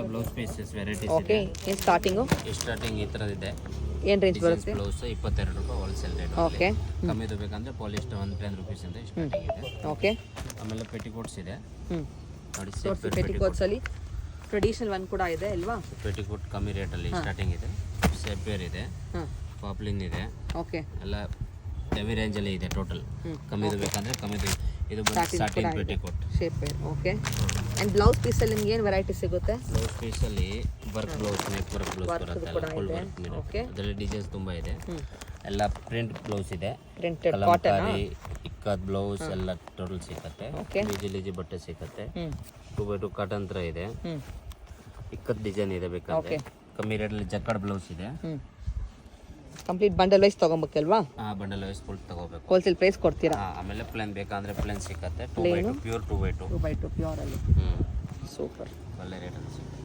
ಇದೆಲ್ಲ blouse pieces varieties okay ಏನು starting starting ಈ ಥರದ್ದು ಏನು ರೇಂಜ್ ಬರುತ್ತೆ? ಬ್ಲೌಸ್ 22 ರೂಪಾಯಿ ಹೋಲ್ಸೇಲ್ ರೇಟ್. ಓಕೆ ಕಮ್ಮಿದು ಬೇಕಂದ್ರೆ ಪಾಲಿಶ್ 110 ರುಪೀಸ್ ಅಂತ ಸ್ಟಾರ್ಟಿಂಗ್ ಇದೆ. ಓಕೆ ಆಮೇಲೆ ಪೆಟಿಕೋಟ್ಸ್ ಇದೆ ನೋಡಿ. ಪೆಟಿಕೋಟ್ಸಲ್ಲಿ ಟ್ರೆಡಿಷನಲ್ ಒನ್ ಕೂಡ ಇದೆ ಅಲ್ವಾ? ಪೆಟಿಕೋಟ್ ಕಮ್ಮಿ ರೇಟಲ್ಲಿ ಸ್ಟಾರ್ಟಿಂಗ್ ಇದೆ. ಸೆಟ್ ವೇರ್ ಇದೆ, ಪಾಪ್ಲಿನ್ ಇದೆ, ಓಕೆ ಎಲ್ಲ ಹೆವಿ ರೇಂಜಲ್ಲಿ ಇದೆ. ಟೋಟಲ್ ಕಮ್ಮಿದು ಬೇಕಂದ್ರೆ ಕಮ್ಮಿದು. ಇದು starting petticoat shape wear. Okay and blouse ಪೀಸಲ್ಲಿ ನಿಮ್ಗೆ ಏನು ವೆರೈಟಿ ಸಿಗುತ್ತೆ? ಬ್ಲೌಸ್ ಪೀಸಲ್ಲಿ work blouse, neck work blouse ಬರುತ್ತೆ, ಫುಲ್ ವರ್ಕ್ ಮೇಲೆ. ಅದರಲ್ಲಿ ಡಿಸೈನ್ಸ್ ತುಂಬ ಇದೆ. ಎಲ್ಲ ಪ್ರಿಂಟ್ ಬ್ಲೌಸ್ ಇದೆ, printed cotton, Kalamkari Ikat blouse ಎಲ್ಲ ಟೋಟಲ್ ಸಿಗುತ್ತೆ. ಲೀಜಿ ಬಟ್ಟೆ ಸಿಗುತ್ತೆ. 2x2 ಕಾಟನ್ ಥರ ಇದೆ. ಇಕ್ಕದ್ ಡಿಸೈನ್ ಇದೆ ಬೇಕಂದ್ರೆ. ಕಮ್ಮಿ ರೇಟಲ್ಲಿ ಜಕ್ಕಡ್ ಬ್ಲೌಸ್ ಇದೆ. ಕಂಪ್ಲೀಟ್ ಬಂಡಲ್ ವೈಸ್ ತೊಗೊಬೇಕಲ್ವಾ? ಬಂಡಲ್ ವೈಸ್ ಫುಲ್ ತಗೋಬೇಕು. ಹೋಲ್ಸೇಲ್ ಪ್ರೈಸ್ ಕೊಡ್ತೀರಾ? ಆಮೇಲೆ ಪ್ಲೇನ್ ಬೇಕಂದ್ರೆ ಪ್ಲೇನ್ ಸಿಗುತ್ತೆ. 2x2 pure 2x2 2x2 pure ಅಲ್ಲಿ. ಸೂಪರ್, ಒಳ್ಳೆ ರೇಟಲ್ಲಿ ಸಿಗುತ್ತೆ.